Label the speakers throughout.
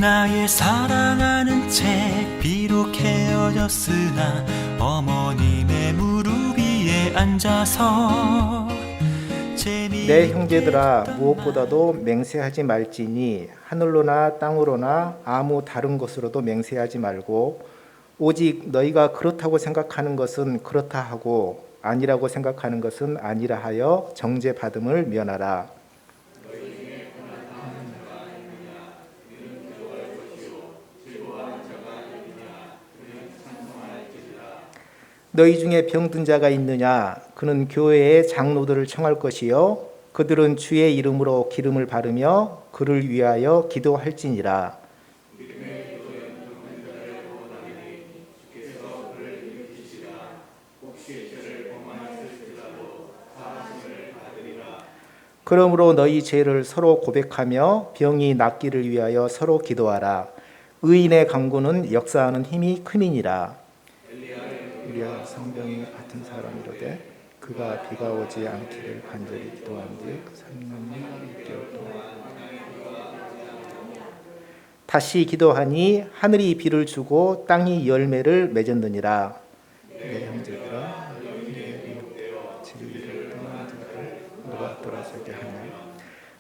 Speaker 1: 나의 사랑하는 채 비록 헤어졌으나 어머님의 무릎 위에 앉아서
Speaker 2: 내 형제들아, 무엇보다도 맹세하지 말지니 하늘로나 땅으로나 아무 다른 것으로도 맹세하지 말고 오직 너희가 그렇다고 생각하는 것은 그렇다 하고 아니라고 생각하는 것은 아니라 하여 정죄받음을 면하라. 너희 중에 병든 자가 있느냐? 그는 교회의 장로들을 청할 것이요 그들은 주의 이름으로 기름을 바르며 그를 위하여 기도할지니라. 그러므로 너희 죄를 서로 고백하며 병이 낫기를 위하여 서로 기도하라. 의인의 간구는 역사하는 힘이 크니라. 엘리야 성병이 같은 사람이로되 그가 비가 오지 않기를 간절히 기도한 뒤 3년 6개월 동안 다시 기도하니 하늘이 비를 주고 땅이 열매를 맺었느니라. 내 형제들아, 진리를 떠난 자를 누가 돌아서게 하냐?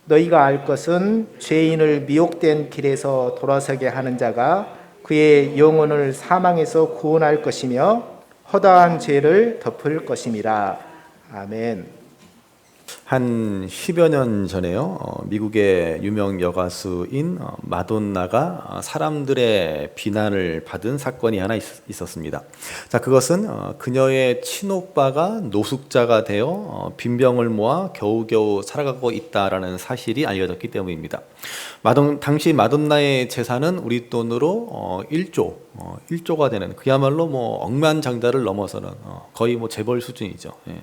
Speaker 2: 너희가 알 것은 죄인을 미혹된 길에서 돌아서게 하는 자가 그의 영혼을 사망에서 구원할 것이며 허다한 죄를 덮을 것임이라. 아멘.
Speaker 3: 한 10여 년 전에요, 미국의 유명 여가수인 마돈나가 사람들의 비난을 받은 사건이 하나 있었습니다. 자, 그것은 그녀의 친오빠가 노숙자가 되어 빈병을 모아 겨우겨우 살아가고 있다라는 사실이 알려졌기 때문입니다. 당시 마돈나의 재산은 우리 돈으로 1조가 되는, 그야말로 억만장자를 넘어서는 거의 재벌 수준이죠. 예.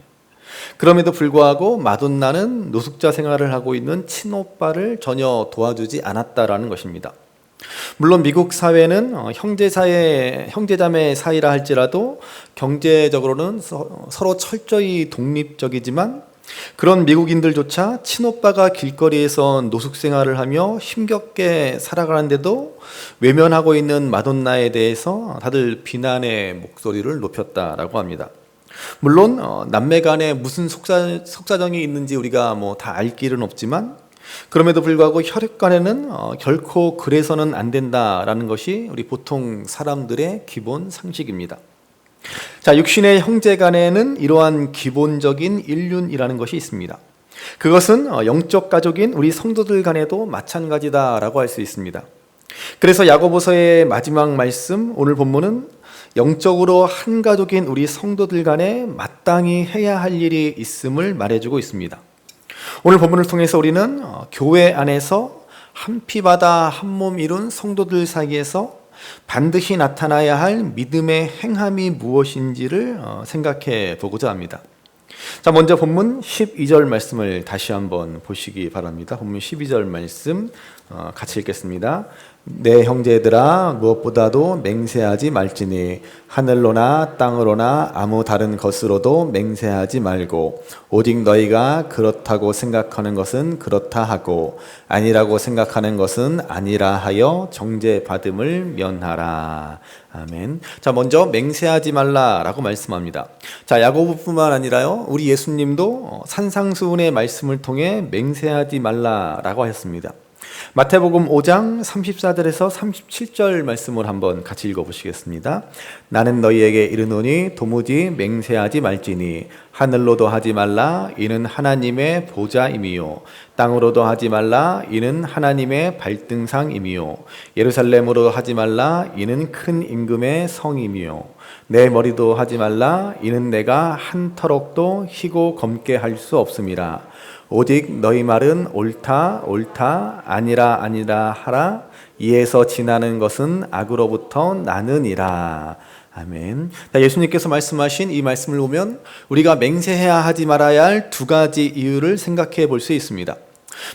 Speaker 3: 그럼에도 불구하고 마돈나는 노숙자 생활을 하고 있는 친오빠를 전혀 도와주지 않았다라는 것입니다. 물론 미국 사회는 형제자매 사이라 할지라도 경제적으로는 서로 철저히 독립적이지만 그런 미국인들조차 친오빠가 길거리에서 노숙 생활을 하며 힘겹게 살아가는데도 외면하고 있는 마돈나에 대해서 다들 비난의 목소리를 높였다라고 합니다. 물론 남매 간에 무슨 속사정이 있는지 우리가 다 알 길은 없지만 그럼에도 불구하고 혈육 간에는 결코 그래서는 안 된다라는 것이 우리 보통 사람들의 기본 상식입니다. 자, 육신의 형제 간에는 이러한 기본적인 인륜이라는 것이 있습니다. 그것은 영적 가족인 우리 성도들 간에도 마찬가지다라고 할 수 있습니다. 그래서 야고보서의 마지막 말씀, 오늘 본문은 영적으로 한 가족인 우리 성도들 간에 마땅히 해야 할 일이 있음을 말해주고 있습니다. 오늘 본문을 통해서 우리는 교회 안에서 한 피바다 한 몸 이룬 성도들 사이에서 반드시 나타나야 할 믿음의 행함이 무엇인지를 생각해 보고자 합니다. 자, 먼저 본문 12절 말씀을 다시 한번 보시기 바랍니다. 본문 12절 말씀 같이 읽겠습니다. 내 형제들아, 무엇보다도 맹세하지 말지니 하늘로나 땅으로나 아무 다른 것으로도 맹세하지 말고 오직 너희가 그렇다고 생각하는 것은 그렇다 하고 아니라고 생각하는 것은 아니라 하여 정죄받음을 면하라. 아멘. 자, 먼저 맹세하지 말라라고 말씀합니다. 자, 야고보뿐만 아니라요, 우리 예수님도 산상수훈의 말씀을 통해 맹세하지 말라라고 하셨습니다. 마태복음 5장 34절에서 37절 말씀을 한번 같이 읽어보시겠습니다. 나는 너희에게 이르노니 도무지 맹세하지 말지니 하늘로도 하지 말라 이는 하나님의 보좌임이요 땅으로도 하지 말라 이는 하나님의 발등상임이요 예루살렘으로 하지 말라 이는 큰 임금의 성임이요 내 머리도 하지 말라 이는 내가 한 터럭도 희고 검게 할 수 없음이라. 오직 너희 말은 옳다 옳다 아니라 아니라 하라. 이에서 지나는 것은 악으로부터 나느니라. 아멘. 예수님께서 말씀하신 이 말씀을 보면 우리가 맹세해야 하지 말아야 할 두 가지 이유를 생각해 볼 수 있습니다.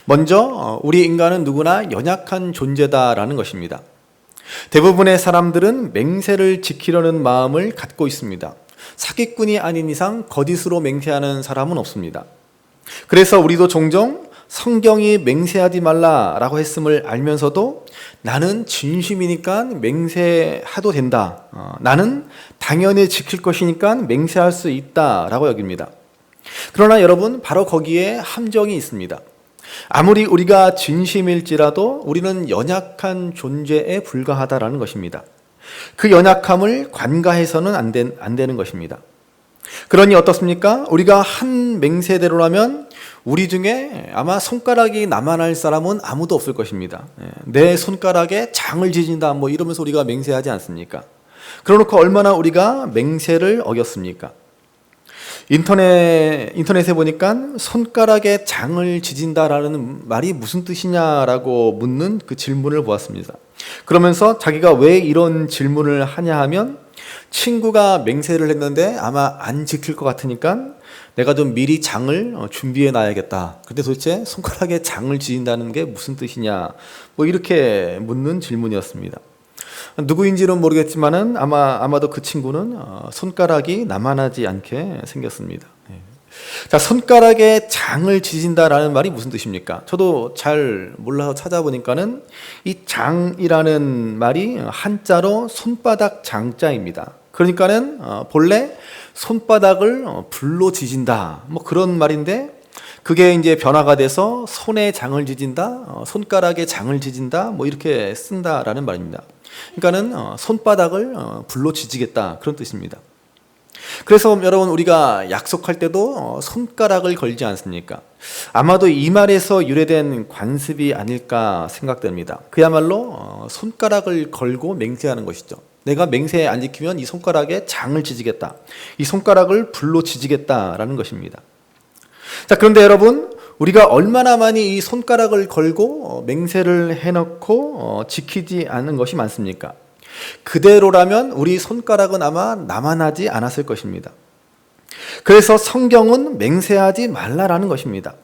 Speaker 3: 먼저 우리 인간은 누구나 연약한 존재다라는 것입니다. 대부분의 사람들은 맹세를 지키려는 마음을 갖고 있습니다. 사기꾼이 아닌 이상 거짓으로 맹세하는 사람은 없습니다. 그래서 우리도 종종 성경이 맹세하지 말라라고 했음을 알면서도 나는 진심이니까 맹세해도 된다. 나는 당연히 지킬 것이니까 맹세할 수 있다라고 여깁니다. 그러나 여러분, 바로 거기에 함정이 있습니다. 아무리 우리가 진심일지라도 우리는 연약한 존재에 불과하다라는 것입니다. 그 연약함을 관가해서는 안 되는 것입니다. 그러니 어떻습니까? 우리가 한 맹세대로라면 우리 중에 아마 손가락이 남아날 사람은 아무도 없을 것입니다. 내 손가락에 장을 지진다 뭐 이러면서 우리가 맹세하지 않습니까? 그러놓고 얼마나 우리가 맹세를 어겼습니까? 인터넷에 보니까 손가락에 장을 지진다라는 말이 무슨 뜻이냐라고 묻는 그 질문을 보았습니다. 그러면서 자기가 왜 이런 질문을 하냐 하면 친구가 맹세를 했는데 아마 안 지킬 것 같으니까 내가 좀 미리 장을 준비해 놔야겠다. 근데 도대체 손가락에 장을 지진다는 게 무슨 뜻이냐? 뭐 이렇게 묻는 질문이었습니다. 누구인지는 모르겠지만은 아마도 그 친구는 손가락이 남아나지 않게 생겼습니다. 자, 손가락에 장을 지진다라는 말이 무슨 뜻입니까? 저도 잘 몰라서 찾아보니까는 이 장이라는 말이 한자로 손바닥 장자입니다. 그러니까는 본래 손바닥을 불로 지진다 뭐 그런 말인데 그게 이제 변화가 돼서 손에 장을 지진다, 손가락에 장을 지진다 뭐 이렇게 쓴다라는 말입니다. 그러니까는 손바닥을 불로 지지겠다 그런 뜻입니다. 그래서 여러분, 우리가 약속할 때도 손가락을 걸지 않습니까? 아마도 이 말에서 유래된 관습이 아닐까 생각됩니다. 그야말로 손가락을 걸고 맹세하는 것이죠. 내가 맹세 안 지키면 이 손가락에 장을 지지겠다, 이 손가락을 불로 지지겠다라는 것입니다. 자, 그런데 여러분, 우리가 얼마나 많이 이 손가락을 걸고 맹세를 해놓고 지키지 않는 것이 많습니까? 그대로라면 우리 손가락은 아마 남아나지 않았을 것입니다. 그래서 성경은 맹세하지 말라라는 것입니다.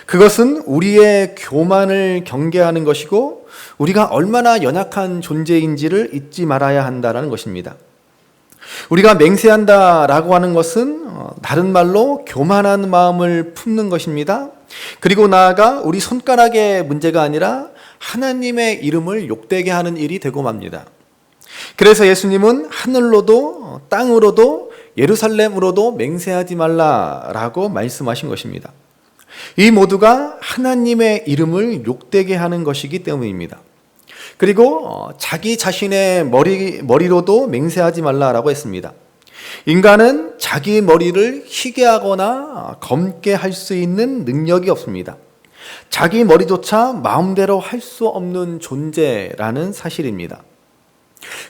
Speaker 3: 그것은 우리의 교만을 경계하는 것이고 우리가 얼마나 연약한 존재인지를 잊지 말아야 한다는 것입니다. 우리가 맹세한다라고 하는 것은 다른 말로 교만한 마음을 품는 것입니다. 그리고 나아가 우리 손가락의 문제가 아니라 하나님의 이름을 욕되게 하는 일이 되고 맙니다. 그래서 예수님은 하늘로도 땅으로도 예루살렘으로도 맹세하지 말라라고 말씀하신 것입니다. 이 모두가 하나님의 이름을 욕되게 하는 것이기 때문입니다. 그리고 자기 자신의 머리로도 맹세하지 말라라고 했습니다. 인간은 자기 머리를 희게 하거나 검게 할 수 있는 능력이 없습니다. 자기 머리조차 마음대로 할 수 없는 존재라는 사실입니다.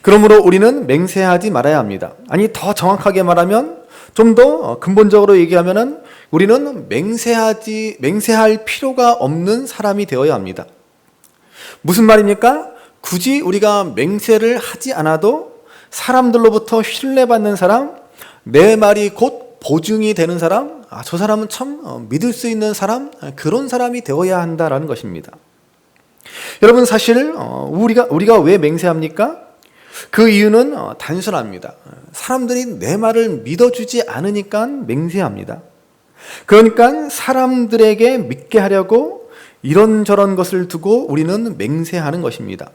Speaker 3: 그러므로 우리는 맹세하지 말아야 합니다. 아니, 더 정확하게 말하면, 좀 더 근본적으로 얘기하면은 우리는 맹세할 필요가 없는 사람이 되어야 합니다. 무슨 말입니까? 굳이 우리가 맹세를 하지 않아도 사람들로부터 신뢰받는 사람, 내 말이 곧 보증이 되는 사람, 저 사람은 참 믿을 수 있는 사람, 그런 사람이 되어야 한다라는 것입니다. 여러분, 사실 우리가 왜 맹세합니까? 그 이유는 단순합니다. 사람들이 내 말을 믿어주지 않으니까 맹세합니다. 그러니까 사람들에게 믿게 하려고 이런저런 것을 두고 우리는 맹세하는 것입니다.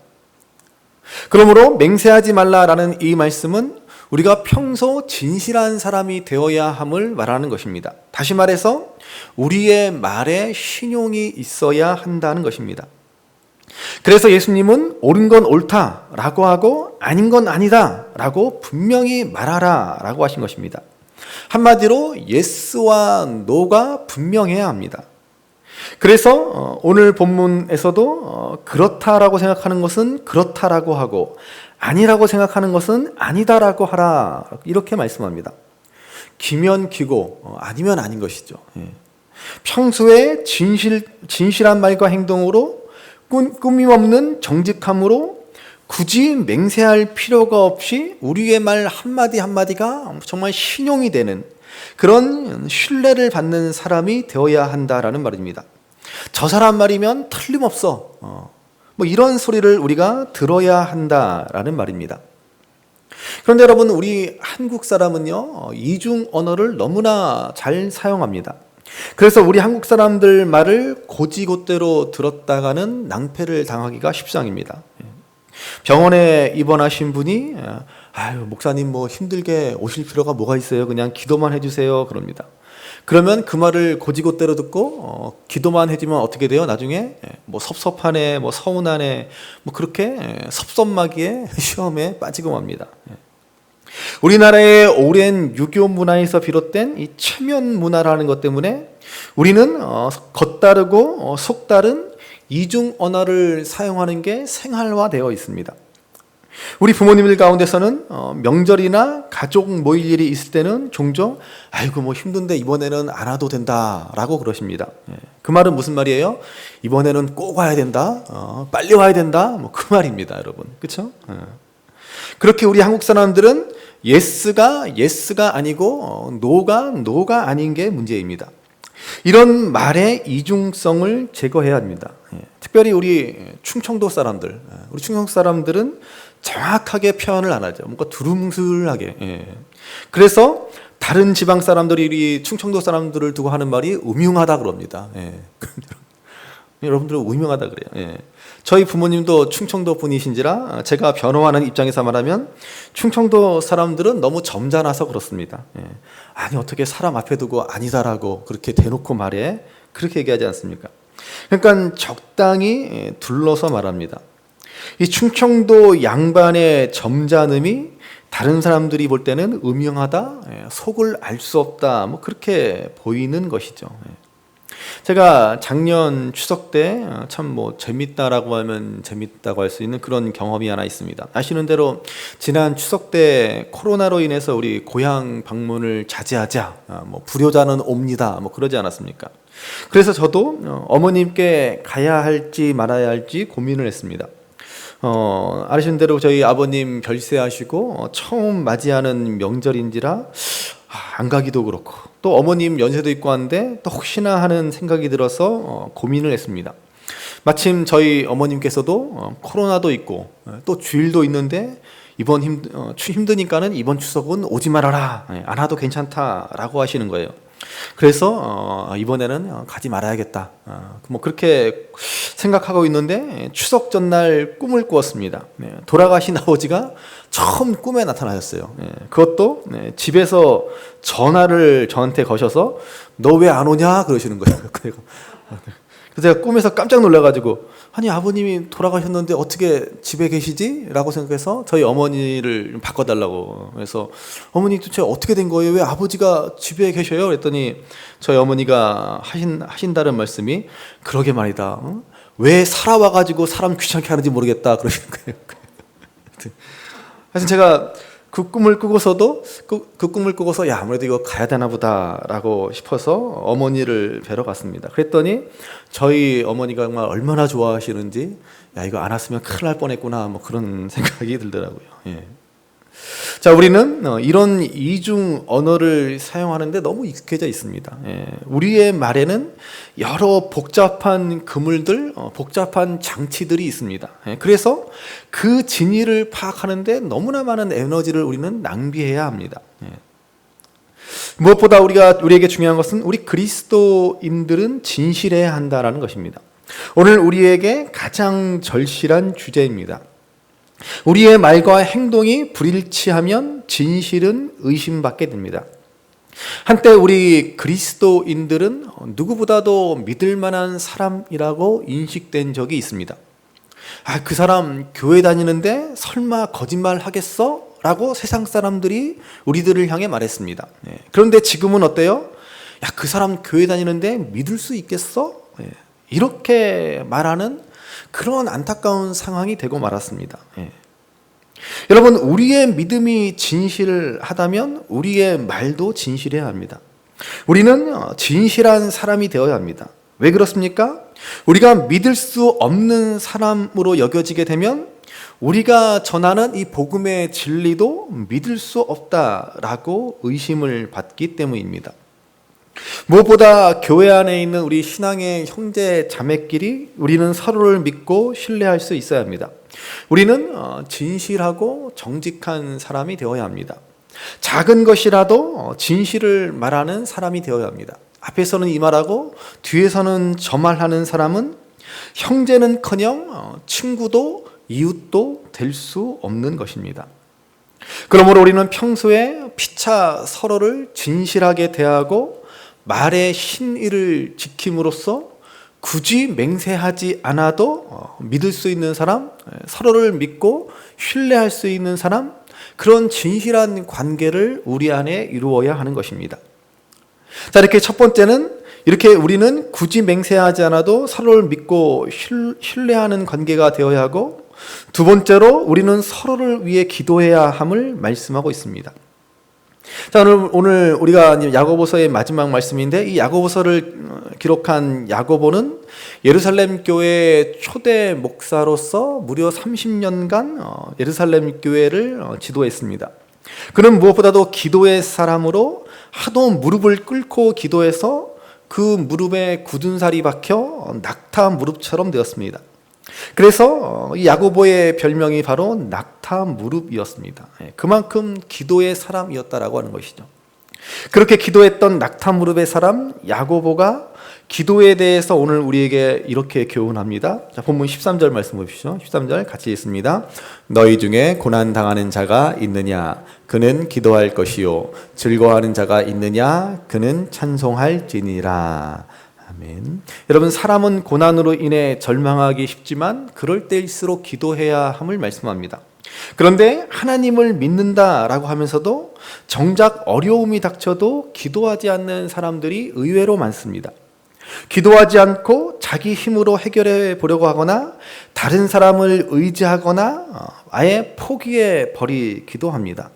Speaker 3: 그러므로 맹세하지 말라라는 이 말씀은 우리가 평소 진실한 사람이 되어야 함을 말하는 것입니다. 다시 말해서 우리의 말에 신용이 있어야 한다는 것입니다. 그래서 예수님은 옳은 건 옳다라고 하고 아닌 건 아니다라고 분명히 말하라라고 하신 것입니다. 한마디로 예스와 노가 분명해야 합니다. 그래서 오늘 본문에서도 그렇다라고 생각하는 것은 그렇다라고 하고 아니라고 생각하는 것은 아니다라고 하라, 이렇게 말씀합니다. 기면 기고 아니면 아닌 것이죠. 평소에 진실한 말과 행동으로 꾸밈없는 정직함으로 굳이 맹세할 필요가 없이 우리의 말 한마디 한마디가 정말 신용이 되는 그런 신뢰를 받는 사람이 되어야 한다라는 말입니다. 저 사람 말이면 틀림없어, 뭐 이런 소리를 우리가 들어야 한다라는 말입니다. 그런데 여러분, 우리 한국 사람은요, 이중 언어를 너무나 잘 사용합니다. 그래서 우리 한국 사람들 말을 곧이곧대로 들었다가는 낭패를 당하기가 십상입니다. 병원에 입원하신 분이 아유 목사님 뭐 힘들게 오실 필요가 뭐가 있어요? 그냥 기도만 해주세요. 그럽니다. 그러면 그 말을 곧이곧대로 듣고 기도만 해주면 어떻게 돼요? 나중에 뭐 섭섭하네, 뭐 서운하네, 뭐 그렇게 섭섭마기에 시험에 빠지고 맙니다. 우리나라의 오랜 유교 문화에서 비롯된 이 체면 문화라는 것 때문에 우리는 겉다르고 속다른 이중 언어를 사용하는 게 생활화되어 있습니다. 우리 부모님들 가운데서는 명절이나 가족 모일 일이 있을 때는 종종 아이고 뭐 힘든데 이번에는 안 와도 된다라고 그러십니다. 그 말은 무슨 말이에요? 이번에는 꼭 와야 된다, 빨리 와야 된다, 뭐 그 말입니다, 여러분. 그렇죠? 그렇게 우리 한국 사람들은 예스가 아니고 노가 아닌 게 문제입니다. 이런 말의 이중성을 제거해야 합니다. 특별히 우리 충청도 사람들은 정확하게 표현을 안 하죠. 뭔가 두루뭉술하게. 그래서 다른 지방 사람들이 우리 충청도 사람들을 두고 하는 말이 음흉하다 그럽니다. 여러분들은 음흉하다 그래요. 저희 부모님도 충청도 분이신지라 제가 변호하는 입장에서 말하면 충청도 사람들은 너무 점잖아서 그렇습니다. 아니 어떻게 사람 앞에 두고 아니다라고 그렇게 대놓고 말해? 그렇게 얘기하지 않습니까? 그러니까 적당히 둘러서 말합니다. 이 충청도 양반의 점잖음이 다른 사람들이 볼 때는 음흉하다, 속을 알 수 없다, 뭐 그렇게 보이는 것이죠. 제가 작년 추석 때 참 뭐 재밌다라고 하면 재밌다고 할 수 있는 그런 경험이 하나 있습니다. 아시는 대로 지난 추석 때 코로나로 인해서 우리 고향 방문을 자제하자, 뭐 불효자는 옵니다, 뭐 그러지 않았습니까? 그래서 저도 어머님께 가야 할지 말아야 할지 고민을 했습니다. 아시는 대로 저희 아버님 별세하시고 처음 맞이하는 명절인지라 안 가기도 그렇고 또 어머님 연세도 있고 한데 또 혹시나 하는 생각이 들어서 고민을 했습니다. 마침 저희 어머님께서도 코로나도 있고 또 주일도 있는데 이번 힘드니까는 이번 추석은 오지 말아라, 안 와도 괜찮다라고 하시는 거예요. 그래서 이번에는 가지 말아야겠다, 뭐 그렇게 생각하고 있는데 추석 전날 꿈을 꾸었습니다. 돌아가신 아버지가 처음 꿈에 나타나셨어요. 그것도 집에서 전화를 저한테 거셔서 너 왜 안 오냐 그러시는 거예요. 그래서 제가 꿈에서 깜짝 놀라가지고 아니 아버님이 돌아가셨는데 어떻게 집에 계시지? 라고 생각해서 저희 어머니를 바꿔달라고 해서 어머니 도대체 어떻게 된 거예요? 왜 아버지가 집에 계셔요? 그랬더니 저희 어머니가 하신다는 말씀이 그러게 말이다, 왜 살아와가지고 사람 귀찮게 하는지 모르겠다 그러시는 거예요. 그래서 제가 그 꿈을 꾸고서도 그 꿈을 꾸고서 야 아무래도 이거 가야 되나 보다라고 싶어서 어머니를 뵈러 갔습니다. 그랬더니 저희 어머니가 정말 얼마나 좋아하시는지 야 이거 안 왔으면 큰일 날 뻔했구나 뭐 그런 생각이 들더라고요. 자, 우리는 이런 이중 언어를 사용하는데 너무 익숙해져 있습니다. 우리의 말에는 여러 복잡한 그물들, 복잡한 장치들이 있습니다. 그래서 그 진위를 파악하는데 너무나 많은 에너지를 우리는 낭비해야 합니다. 무엇보다 우리에게 중요한 것은 우리 그리스도인들은 진실해야 한다는 것입니다. 오늘 우리에게 가장 절실한 주제입니다. 우리의 말과 행동이 불일치하면 진실은 의심받게 됩니다. 한때 우리 그리스도인들은 누구보다도 믿을 만한 사람이라고 인식된 적이 있습니다. 그 사람 교회 다니는데 설마 거짓말 하겠어? 라고 세상 사람들이 우리들을 향해 말했습니다. 그런데 지금은 어때요? 야, 그 사람 교회 다니는데 믿을 수 있겠어? 이렇게 말하는 그런 안타까운 상황이 되고 말았습니다. 여러분, 우리의 믿음이 진실하다면 우리의 말도 진실해야 합니다. 우리는 진실한 사람이 되어야 합니다. 왜 그렇습니까? 우리가 믿을 수 없는 사람으로 여겨지게 되면 우리가 전하는 이 복음의 진리도 믿을 수 없다라고 의심을 받기 때문입니다. 무엇보다 교회 안에 있는 우리 신앙의 형제 자매끼리 우리는 서로를 믿고 신뢰할 수 있어야 합니다. 우리는 진실하고 정직한 사람이 되어야 합니다. 작은 것이라도 진실을 말하는 사람이 되어야 합니다. 앞에서는 이 말하고 뒤에서는 저 말하는 사람은 형제는커녕 친구도 이웃도 될 수 없는 것입니다. 그러므로 우리는 평소에 피차 서로를 진실하게 대하고 말의 신의를 지킴으로써 굳이 맹세하지 않아도 믿을 수 있는 사람, 서로를 믿고 신뢰할 수 있는 사람, 그런 진실한 관계를 우리 안에 이루어야 하는 것입니다. 자, 이렇게 첫 번째는 이렇게 우리는 굳이 맹세하지 않아도 서로를 믿고 신뢰하는 관계가 되어야 하고, 두 번째로 우리는 서로를 위해 기도해야 함을 말씀하고 있습니다. 자, 오늘 우리가 야고보서의 마지막 말씀인데, 이 야고보서를 기록한 야고보는 예루살렘 교회의 초대 목사로서 무려 30년간 예루살렘 교회를 지도했습니다. 그는 무엇보다도 기도의 사람으로 하도 무릎을 꿇고 기도해서 그 무릎에 굳은 살이 박혀 낙타 무릎처럼 되었습니다. 그래서 이 야고보의 별명이 바로 낙타 무릎이었습니다. 그만큼 기도의 사람이었다라고 하는 것이죠. 그렇게 기도했던 낙타 무릎의 사람 야고보가 기도에 대해서 오늘 우리에게 이렇게 교훈합니다. 자, 본문 13절 말씀 보십시오. 13절 같이 읽습니다. 너희 중에 고난 당하는 자가 있느냐? 그는 기도할 것이요. 즐거워하는 자가 있느냐? 그는 찬송할지니라. 아멘. 여러분, 사람은 고난으로 인해 절망하기 쉽지만 그럴 때일수록 기도해야 함을 말씀합니다. 그런데 하나님을 믿는다라고 하면서도 정작 어려움이 닥쳐도 기도하지 않는 사람들이 의외로 많습니다. 기도하지 않고 자기 힘으로 해결해 보려고 하거나 다른 사람을 의지하거나 아예 포기해 버리기도 합니다.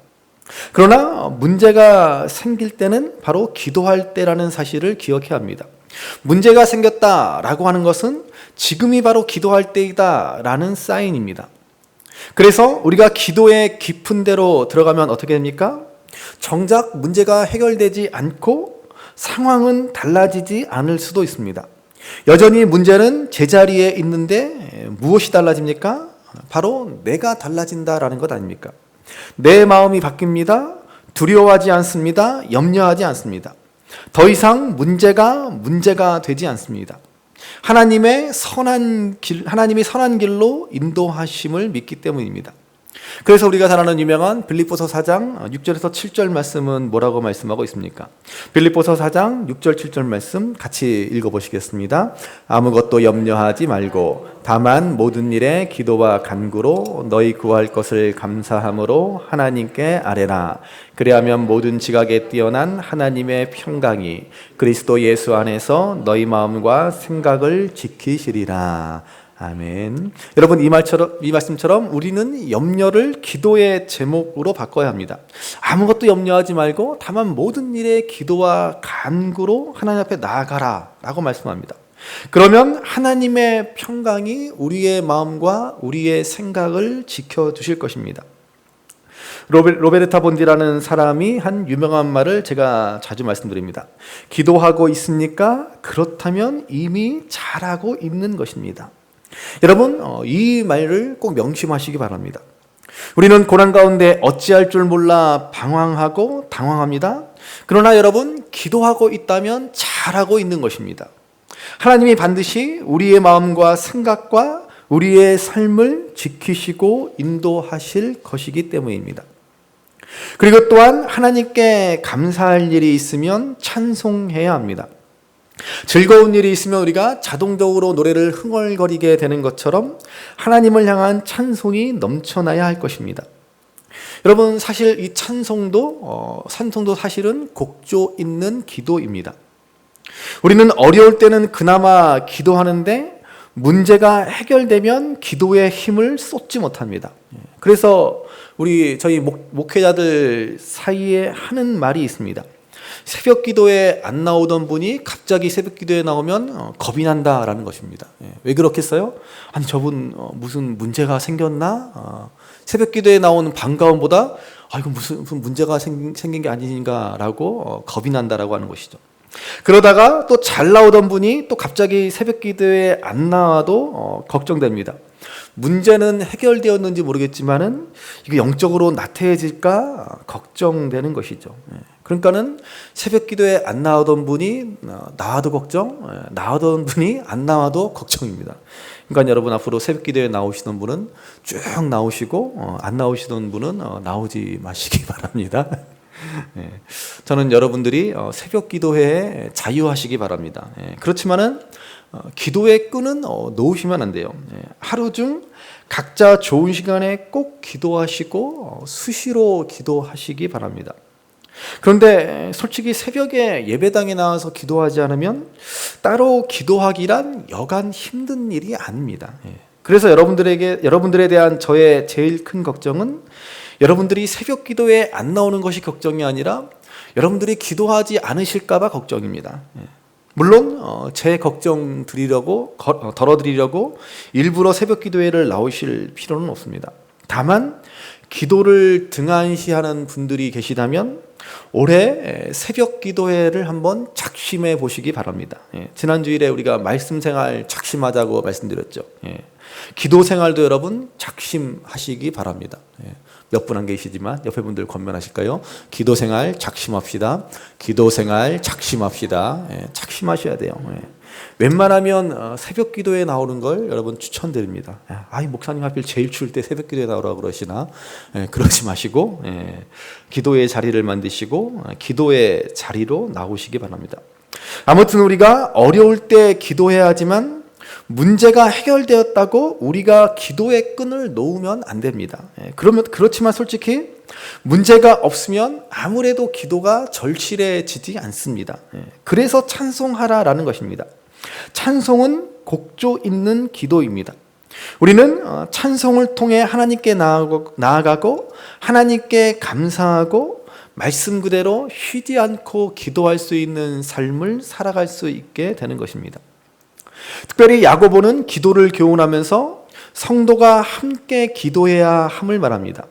Speaker 3: 그러나 문제가 생길 때는 바로 기도할 때라는 사실을 기억해야 합니다. 문제가 생겼다라고 하는 것은 지금이 바로 기도할 때이다라는 사인입니다. 그래서 우리가 기도의 깊은 데로 들어가면 어떻게 됩니까? 정작 문제가 해결되지 않고 상황은 달라지지 않을 수도 있습니다. 여전히 문제는 제자리에 있는데 무엇이 달라집니까? 바로 내가 달라진다라는 것 아닙니까? 내 마음이 바뀝니다. 두려워하지 않습니다. 염려하지 않습니다. 더 이상 문제가 되지 않습니다. 하나님이 선한 길로 인도하심을 믿기 때문입니다. 그래서 우리가 잘 아는 유명한 빌립보서 4장 6절에서 7절 말씀은 뭐라고 말씀하고 있습니까? 빌립보서 4장 6절 7절 말씀 같이 읽어보시겠습니다. 아무것도 염려하지 말고 다만 모든 일에 기도와 간구로 너희 구할 것을 감사함으로 하나님께 아뢰라. 그리하면 모든 지각에 뛰어난 하나님의 평강이 그리스도 예수 안에서 너희 마음과 생각을 지키시리라. 아멘. 여러분, 이 말씀처럼 우리는 염려를 기도의 제목으로 바꿔야 합니다. 아무것도 염려하지 말고 다만 모든 일에 기도와 간구로 하나님 앞에 나아가라 라고 말씀합니다. 그러면 하나님의 평강이 우리의 마음과 우리의 생각을 지켜주실 것입니다. 로베르타 본디라는 사람이 한 유명한 말을 제가 자주 말씀드립니다. 기도하고 있습니까? 그렇다면 이미 잘하고 있는 것입니다. 여러분, 이 말을 꼭 명심하시기 바랍니다. 우리는 고난 가운데 어찌할 줄 몰라 방황하고 당황합니다. 그러나 여러분, 기도하고 있다면 잘하고 있는 것입니다. 하나님이 반드시 우리의 마음과 생각과 우리의 삶을 지키시고 인도하실 것이기 때문입니다. 그리고 또한 하나님께 감사할 일이 있으면 찬송해야 합니다. 즐거운 일이 있으면 우리가 자동적으로 노래를 흥얼거리게 되는 것처럼 하나님을 향한 찬송이 넘쳐나야 할 것입니다. 여러분, 사실 이 찬송도 사실은 곡조 있는 기도입니다. 우리는 어려울 때는 그나마 기도하는데 문제가 해결되면 기도의 힘을 쏟지 못합니다. 그래서 저희 목회자들 사이에 하는 말이 있습니다. 새벽 기도에 안 나오던 분이 갑자기 새벽 기도에 나오면 겁이 난다라는 것입니다. 왜 그렇겠어요? 아니, 저분 무슨 문제가 생겼나? 새벽 기도에 나오는 반가움보다 이거 무슨 문제가 생긴 게 아닌가라고 겁이 난다라고 하는 것이죠. 그러다가 또 잘 나오던 분이 또 갑자기 새벽 기도에 안 나와도 걱정됩니다. 문제는 해결되었는지 모르겠지만은 이게 영적으로 나태해질까 걱정되는 것이죠. 그러니까는 새벽 기도에 안 나오던 분이 나와도 걱정, 나오던 분이 안 나와도 걱정입니다. 그러니까 여러분 앞으로 새벽 기도에 나오시던 분은 쭉 나오시고 안 나오시던 분은 나오지 마시기 바랍니다. 저는 여러분들이 새벽 기도회에 자유하시기 바랍니다. 그렇지만은 기도의 끈은 놓으시면 안 돼요. 하루 중 각자 좋은 시간에 꼭 기도하시고 수시로 기도하시기 바랍니다. 그런데 솔직히 새벽에 예배당에 나와서 기도하지 않으면 따로 기도하기란 여간 힘든 일이 아닙니다. 그래서 여러분들에 대한 저의 제일 큰 걱정은 여러분들이 새벽 기도에 안 나오는 것이 걱정이 아니라 여러분들이 기도하지 않으실까 봐 걱정입니다. 물론 제 걱정 덜어드리려고 일부러 새벽 기도회를 나오실 필요는 없습니다. 다만 기도를 등한시하는 분들이 계시다면 올해 새벽 기도회를 한번 작심해 보시기 바랍니다. 지난주일에 우리가 말씀 생활 작심하자고 말씀드렸죠. 기도 생활도 여러분 작심하시기 바랍니다. 몇 분 안 계시지만 옆에 분들 권면하실까요? 기도 생활 작심합시다. 기도 생활 작심합시다. 작심하셔야 돼요. 웬만하면 새벽 기도에 나오는 걸 여러분 추천드립니다. 아이 목사님 하필 제일 추울 때 새벽 기도에 나오라고 그러시나? 그러지 마시고 기도의 자리를 만드시고 기도의 자리로 나오시기 바랍니다. 아무튼 우리가 어려울 때 기도해야 하지만 문제가 해결되었다고 우리가 기도의 끈을 놓으면 안 됩니다. 그렇지만 솔직히 문제가 없으면 아무래도 기도가 절실해지지 않습니다. 그래서 찬송하라라는 것입니다. 찬송은 곡조 있는 기도입니다. 우리는 찬송을 통해 하나님께 나아가고 하나님께 감사하고 말씀 그대로 쉬지 않고 기도할 수 있는 삶을 살아갈 수 있게 되는 것입니다. 특별히 야고보는 기도를 교훈하면서 성도가 함께 기도해야 함을 말합니다.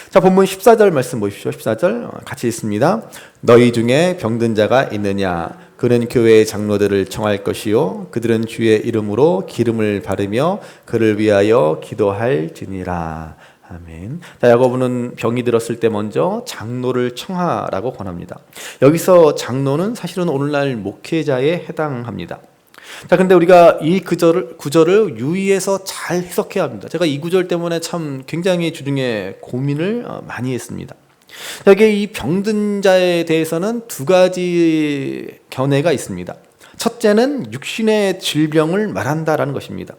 Speaker 3: 자, 본문 14절 말씀 보십시오. 14절 같이 읽습니다. 너희 중에 병든 자가 있느냐? 그는 교회의 장로들을 청할 것이요 그들은 주의 이름으로 기름을 바르며 그를 위하여 기도할지니라. 아멘. 자, 야고보는 병이 들었을 때 먼저 장로를 청하라고 권합니다. 여기서 장로는 사실은 오늘날 목회자에 해당합니다. 자, 근데 우리가 이 구절을 유의해서 잘 해석해야 합니다. 제가 이 구절 때문에 참 굉장히 주중에 고민을 많이 했습니다. 여기 이 병든 자에 대해서는 두 가지 견해가 있습니다. 첫째는 육신의 질병을 말한다라는 것입니다.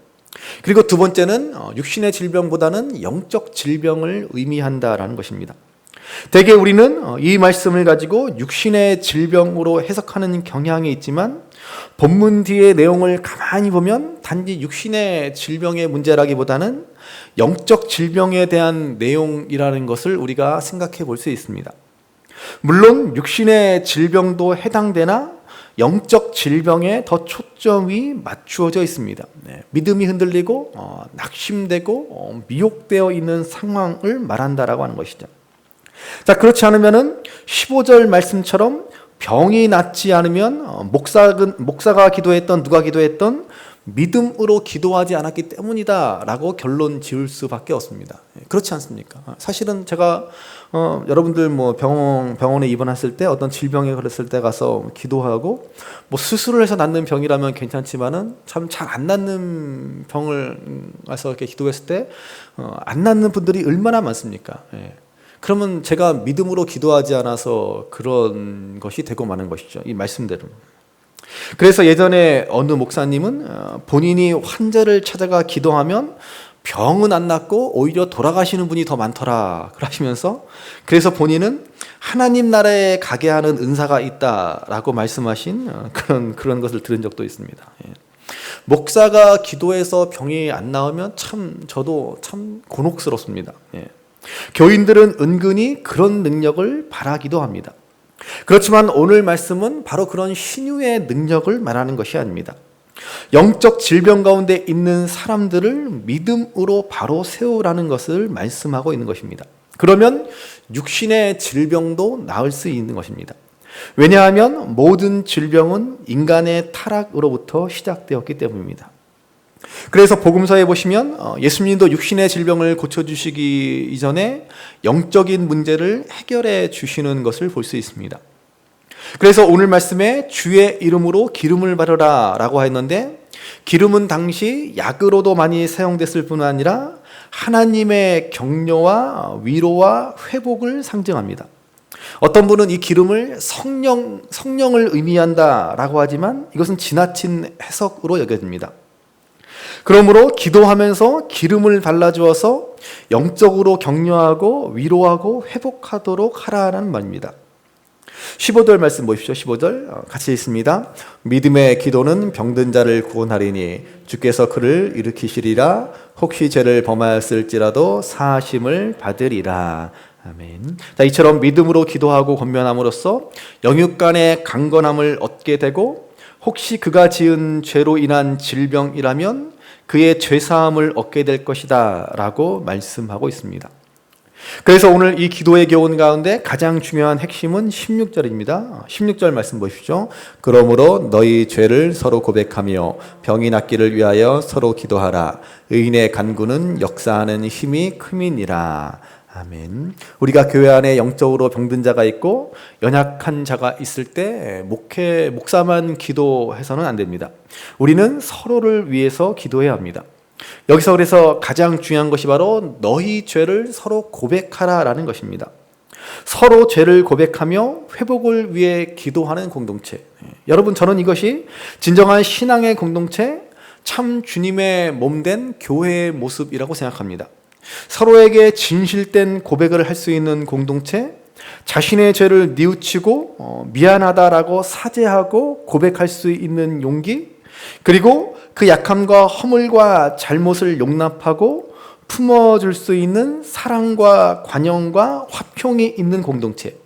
Speaker 3: 그리고 두 번째는 육신의 질병보다는 영적 질병을 의미한다라는 것입니다. 대개 우리는 이 말씀을 가지고 육신의 질병으로 해석하는 경향이 있지만 본문 뒤의 내용을 가만히 보면 단지 육신의 질병의 문제라기보다는 영적 질병에 대한 내용이라는 것을 우리가 생각해 볼 수 있습니다. 물론 육신의 질병도 해당되나 영적 질병에 더 초점이 맞추어져 있습니다. 믿음이 흔들리고 낙심되고 미혹되어 있는 상황을 말한다라고 하는 것이죠. 자, 그렇지 않으면은 15절 말씀처럼 병이 낫지 않으면 목사가 기도했던 누가 기도했던 믿음으로 기도하지 않았기 때문이다라고 결론 지을 수밖에 없습니다. 그렇지 않습니까? 사실은 제가 여러분들 뭐 병원에 입원했을 때 어떤 질병에 걸렸을 때 가서 기도하고 뭐 수술을 해서 낫는 병이라면 괜찮지만은 참 잘 안 낫는 병을 가서 이렇게 기도했을 때 안 낫는 분들이 얼마나 많습니까? 그러면 제가 믿음으로 기도하지 않아서 그런 것이 되고 마는 것이죠. 이 말씀대로. 그래서 예전에 어느 목사님은 본인이 환자를 찾아가 기도하면 병은 안 낫고 오히려 돌아가시는 분이 더 많더라 그러시면서 그래서 본인은 하나님 나라에 가게 하는 은사가 있다라고 말씀하신 그런 것을 들은 적도 있습니다. 목사가 기도해서 병이 안 나오면 저도 참 곤혹스럽습니다. 교인들은 은근히 그런 능력을 바라기도 합니다. 그렇지만 오늘 말씀은 바로 그런 신유의 능력을 말하는 것이 아닙니다. 영적 질병 가운데 있는 사람들을 믿음으로 바로 세우라는 것을 말씀하고 있는 것입니다. 그러면 육신의 질병도 나을 수 있는 것입니다. 왜냐하면 모든 질병은 인간의 타락으로부터 시작되었기 때문입니다. 그래서 복음서에 보시면 예수님도 육신의 질병을 고쳐주시기 이전에 영적인 문제를 해결해 주시는 것을 볼 수 있습니다. 그래서 오늘 말씀에 주의 이름으로 기름을 바르라 라고 했는데, 기름은 당시 약으로도 많이 사용됐을 뿐 아니라 하나님의 격려와 위로와 회복을 상징합니다. 어떤 분은 이 기름을 성령을 의미한다라고 하지만 이것은 지나친 해석으로 여겨집니다. 그러므로 기도하면서 기름을 발라주어서 영적으로 격려하고 위로하고 회복하도록 하라는 말입니다. 15절 말씀 보십시오. 15절 같이 읽습니다. 믿음의 기도는 병든 자를 구원하리니 주께서 그를 일으키시리라. 혹시 죄를 범하였을지라도 사하심을 받으리라. 아멘. 자, 이처럼 믿음으로 기도하고 권면함으로써 영육 간의 강건함을 얻게 되고, 혹시 그가 지은 죄로 인한 질병이라면 그의 죄사함을 얻게 될 것이다 라고 말씀하고 있습니다. 그래서 오늘 이 기도의 교훈 가운데 가장 중요한 핵심은 16절입니다. 16절 말씀 보십시오. 그러므로 너희 죄를 서로 고백하며 병이 낫기를 위하여 서로 기도하라. 의인의 간구는 역사하는 힘이 큼이니라. 아멘. 우리가 교회 안에 영적으로 병든 자가 있고 연약한 자가 있을 때 목사만 기도해서는 안 됩니다. 우리는 서로를 위해서 기도해야 합니다. 여기서 그래서 가장 중요한 것이 바로 너희 죄를 서로 고백하라라는 것입니다. 서로 죄를 고백하며 회복을 위해 기도하는 공동체. 여러분, 저는 이것이 진정한 신앙의 공동체, 참 주님의 몸된 교회의 모습이라고 생각합니다. 서로에게 진실된 고백을 할 수 있는 공동체, 자신의 죄를 뉘우치고 미안하다라고 사죄하고 고백할 수 있는 용기, 그리고 그 약함과 허물과 잘못을 용납하고 품어줄 수 있는 사랑과 관용과 화평이 있는 공동체.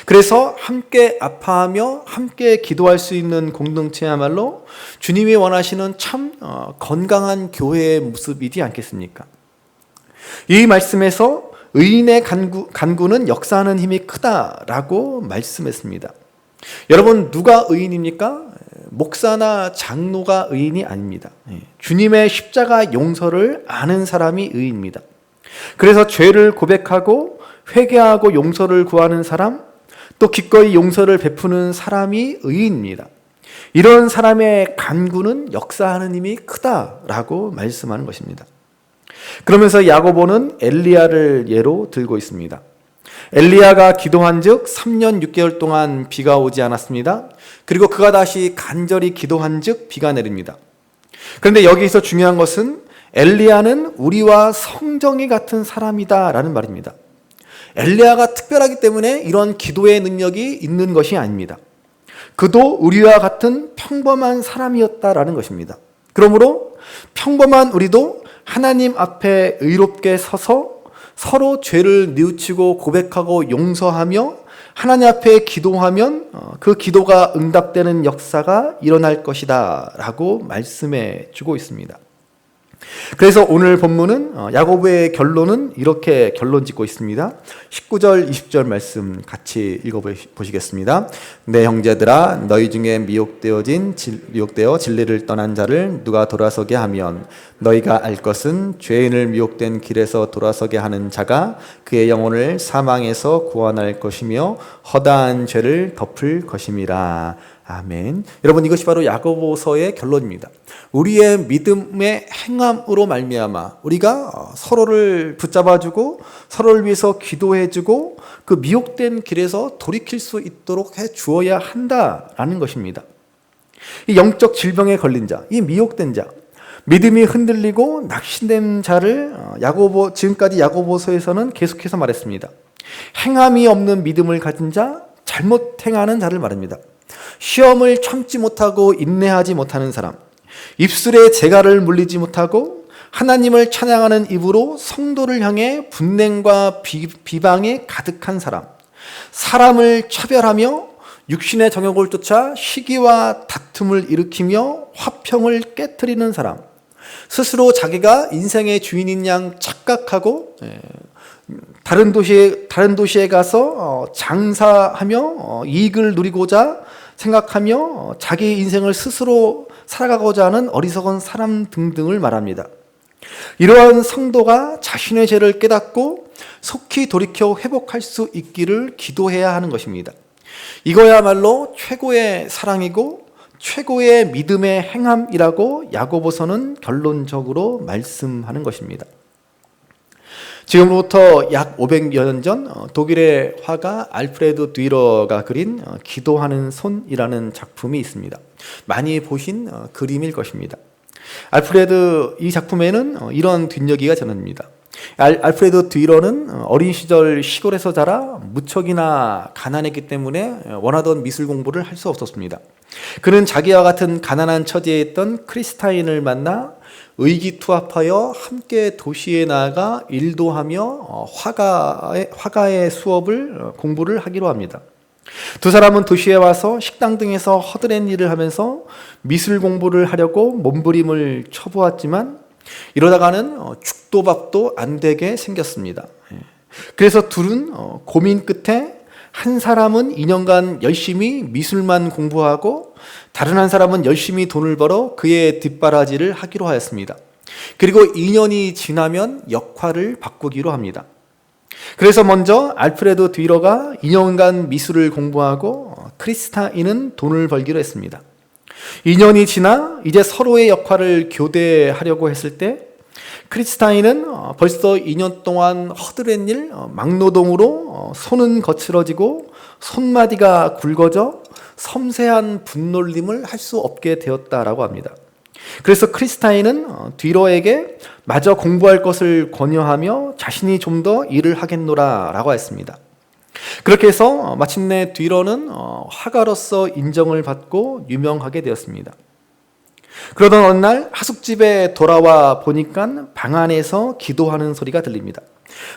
Speaker 3: 그래서 함께 아파하며 함께 기도할 수 있는 공동체야말로 주님이 원하시는 참 건강한 교회의 모습이지 않겠습니까? 이 말씀에서 의인의 간구는 역사하는 힘이 크다라고 말씀했습니다. 여러분, 누가 의인입니까? 목사나 장로가 의인이 아닙니다. 주님의 십자가 용서를 아는 사람이 의인입니다. 그래서 죄를 고백하고 회개하고 용서를 구하는 사람, 또 기꺼이 용서를 베푸는 사람이 의인입니다. 이런 사람의 간구는 역사하는 힘이 크다라고 말씀하는 것입니다. 그러면서 야고보는 엘리야를 예로 들고 있습니다. 엘리야가 기도한 즉 3년 6개월 동안 비가 오지 않았습니다. 그리고 그가 다시 간절히 기도한 즉 비가 내립니다. 그런데 여기서 중요한 것은 엘리야는 우리와 성정이 같은 사람이다라는 말입니다. 엘리야가 특별하기 때문에 이런 기도의 능력이 있는 것이 아닙니다. 그도 우리와 같은 평범한 사람이었다라는 것입니다. 그러므로 평범한 우리도 하나님 앞에 의롭게 서서 서로 죄를 뉘우치고 고백하고 용서하며 하나님 앞에 기도하면 그 기도가 응답되는 역사가 일어날 것이다 라고 말씀해 주고 있습니다. 그래서 오늘 본문은 야고보의 결론은 이렇게 결론 짓고 있습니다. 19절 20절 말씀 같이 읽어보시겠습니다. 내 형제들아, 너희 중에 미혹되어 진리를 떠난 자를 누가 돌아서게 하면 너희가 알 것은 죄인을 미혹된 길에서 돌아서게 하는 자가 그의 영혼을 사망에서 구원할 것이며 허다한 죄를 덮을 것임이라. 아멘. 여러분, 이것이 바로 야고보서의 결론입니다. 우리의 믿음의 행함으로 말미암아 우리가 서로를 붙잡아주고 서로를 위해서 기도해주고 그 미혹된 길에서 돌이킬 수 있도록 해주어야 한다라는 것입니다. 이 영적 질병에 걸린 자, 이 미혹된 자, 믿음이 흔들리고 낙심된 자를 지금까지 야고보서에서는 계속해서 말했습니다. 행함이 없는 믿음을 가진 자, 잘못 행하는 자를 말합니다. 시험을 참지 못하고 인내하지 못하는 사람, 입술에 재갈을 물리지 못하고 하나님을 찬양하는 입으로 성도를 향해 분냉과 비방에 가득한 사람, 사람을 차별하며 육신의 정욕을 쫓아 시기와 다툼을 일으키며 화평을 깨트리는 사람, 스스로 자기가 인생의 주인인 양 착각하고 다른 도시에 가서 장사하며 이익을 누리고자 생각하며 자기 인생을 스스로 살아가고자 하는 어리석은 사람 등등을 말합니다. 이러한 성도가 자신의 죄를 깨닫고 속히 돌이켜 회복할 수 있기를 기도해야 하는 것입니다. 이거야말로 최고의 사랑이고 최고의 믿음의 행함이라고 야고보서는 결론적으로 말씀하는 것입니다. 지금부터 약 500여 년 전 독일의 화가 알프레드 뒤러가 그린 기도하는 손이라는 작품이 있습니다. 많이 보신 그림일 것입니다. 알프레드 이 작품에는 이런 뒷이야기가 전합니다. 알프레드 뒤러는 어린 시절 시골에서 자라 무척이나 가난했기 때문에 원하던 미술 공부를 할 수 없었습니다. 그는 자기와 같은 가난한 처지에 있던 크리스타인을 만나 의기투합하여 함께 도시에 나아가 일도 하며 화가의 수업을 공부를 하기로 합니다. 두 사람은 도시에 와서 식당 등에서 허드렛 일을 하면서 미술 공부를 하려고 몸부림을 쳐보았지만 이러다가는 죽도 밥도 안 되게 생겼습니다. 그래서 둘은 고민 끝에 한 사람은 2년간 열심히 미술만 공부하고 다른 한 사람은 열심히 돈을 벌어 그의 뒷바라지를 하기로 하였습니다. 그리고 2년이 지나면 역할을 바꾸기로 합니다. 그래서 먼저 알프레드 뒤러가 2년간 미술을 공부하고 크리스타인은 돈을 벌기로 했습니다. 2년이 지나 이제 서로의 역할을 교대하려고 했을 때 크리스타인은 벌써 2년 동안 허드렛 일, 막노동으로 손은 거칠어지고 손마디가 굵어져 섬세한 분놀림을 할 수 없게 되었다라고 합니다. 그래서 크리스타인은 뒤러에게 마저 공부할 것을 권유하며 자신이 좀 더 일을 하겠노라 라고 했습니다. 그렇게 해서 마침내 뒤러는 화가로서 인정을 받고 유명하게 되었습니다. 그러던 어느 날 하숙집에 돌아와 보니까 방 안에서 기도하는 소리가 들립니다.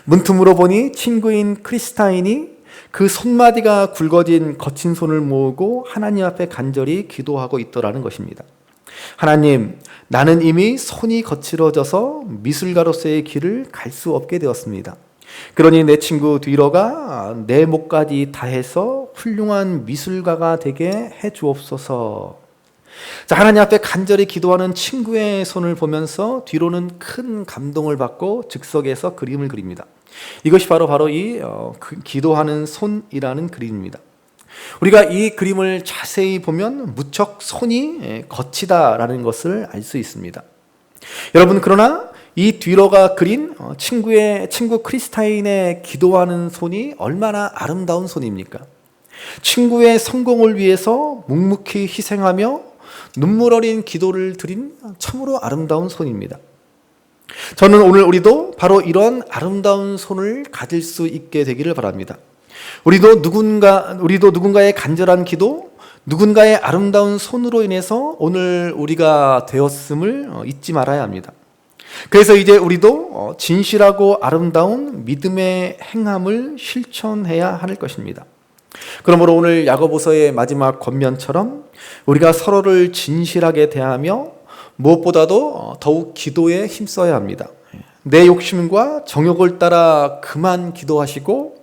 Speaker 3: 문틈으로 보니 친구인 크리스타인이 그 손마디가 굵어진 거친 손을 모으고 하나님 앞에 간절히 기도하고 있더라는 것입니다. 하나님, 나는 이미 손이 거칠어져서 미술가로서의 길을 갈 수 없게 되었습니다. 그러니 내 친구 뒤러가 내 목까지 다해서 훌륭한 미술가가 되게 해주옵소서. 자, 하나님 앞에 간절히 기도하는 친구의 손을 보면서 뒤로는 큰 감동을 받고 즉석에서 그림을 그립니다. 이것이 바로 이 기도하는 손이라는 그림입니다. 우리가 이 그림을 자세히 보면 무척 손이 거치다라는 것을 알 수 있습니다. 여러분, 그러나 이 뒤러가 그린 친구 크리스타인의 기도하는 손이 얼마나 아름다운 손입니까? 친구의 성공을 위해서 묵묵히 희생하며 눈물 어린 기도를 드린 참으로 아름다운 손입니다. 저는 오늘 우리도 바로 이런 아름다운 손을 가질 수 있게 되기를 바랍니다. 우리도 누군가의 간절한 기도, 누군가의 아름다운 손으로 인해서 오늘 우리가 되었음을 잊지 말아야 합니다. 그래서 이제 우리도 진실하고 아름다운 믿음의 행함을 실천해야 할 것입니다. 그러므로 오늘 야고보서의 마지막 권면처럼 우리가 서로를 진실하게 대하며 무엇보다도 더욱 기도에 힘써야 합니다. 내 욕심과 정욕을 따라 그만 기도하시고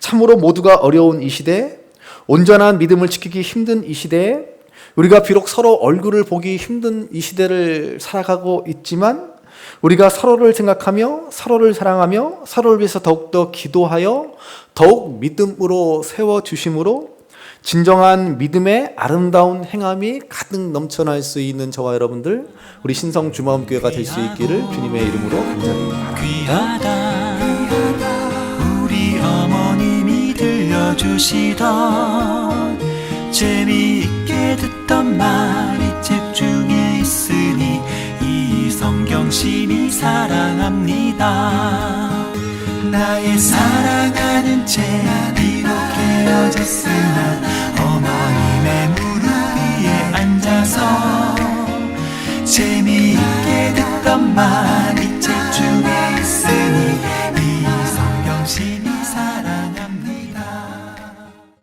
Speaker 3: 참으로 모두가 어려운 이 시대에 온전한 믿음을 지키기 힘든 이 시대에 우리가 비록 서로 얼굴을 보기 힘든 이 시대를 살아가고 있지만 우리가 서로를 생각하며 서로를 사랑하며 서로를 위해서 더욱더 기도하여 더욱 믿음으로 세워주심으로 진정한 믿음의 아름다운 행함이 가득 넘쳐날 수 있는 저와 여러분들 우리 신성 주마음교회가 될 수 있기를 주님의 이름으로 간절히 바랍니다.
Speaker 1: 귀하다 우리 어머님이 들려주시던 재미있게 듣던 말이 책 중에 있으니 이 성경심이 사랑합니다. 나의 사랑하는 책 비록 헤어졌으나 어머님의 무릎 위에 앉아서 재미있게 듣던 말